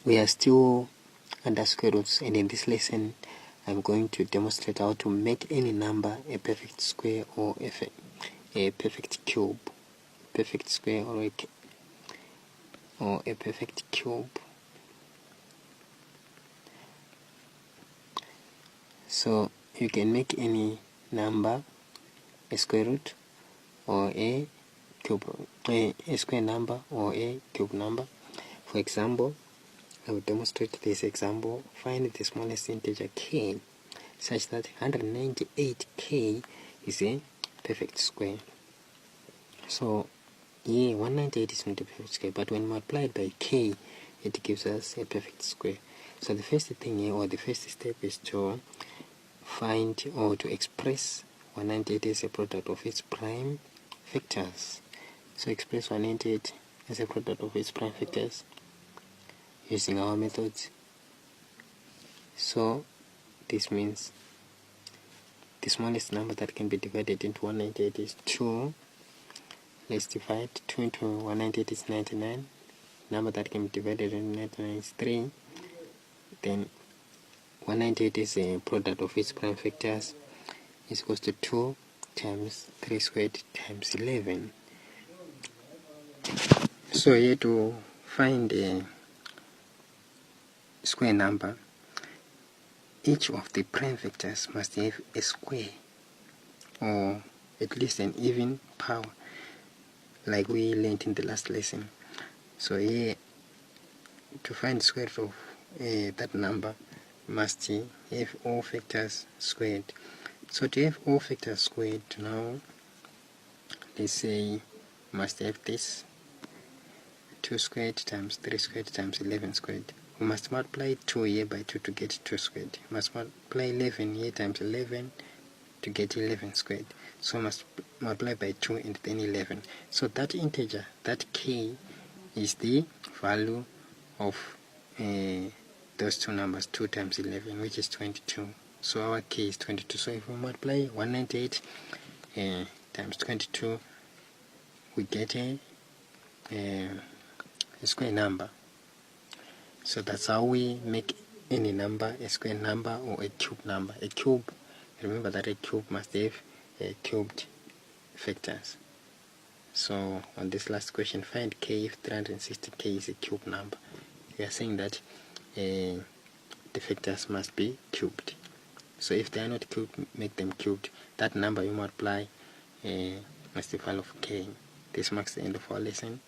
we are still under square roots, and in this lesson I'm going to demonstrate how to make any number a perfect square or a perfect cube. Perfect square or a perfect cube. So you can make any number a square root or a cube, a square number or a cube number. For example, I will demonstrate this example. Find the smallest integer k such that 198k is a perfect square. So yeah, 198 is not a perfect square, but when multiplied by k, it gives us a perfect square. So the first thing here, or the first step, is to find or to express 198 as a product of its prime factors. So express 198 as a product of its prime factors using our methods. So this means the smallest number that can be divided into 198 is 2. Let's divide 2 into 198 is 99. Number that can be divided into 99 is 3. Then 198 is a product of its prime factors is equals to 2 times 3 squared times 11. So here to find a square number, each of the prime factors must have a square or at least an even power, like we learned in the last lesson. So here to find square root of that number must have all factors squared. So to have all factors squared, now let's say must have this 2 squared times 3 squared times 11 squared. We must multiply 2 here by 2 to get 2 squared. We must multiply 11 here times 11 to get 11 squared. So we must multiply by 2 and then 11. So that integer, that k, is the value of those two numbers, 2 times 11, which is 22. So our k is 22. So if we multiply 198 times 22, we get a square number. So that's how we make any number a square number or a cube number. A cube, remember that a cube must have cubed factors. So on this last question, find k if 360k is a cube number. We are saying that the factors must be cubed. So if they are not cubed, make them cubed. That number you multiply must be value of k. This marks the end of our lesson.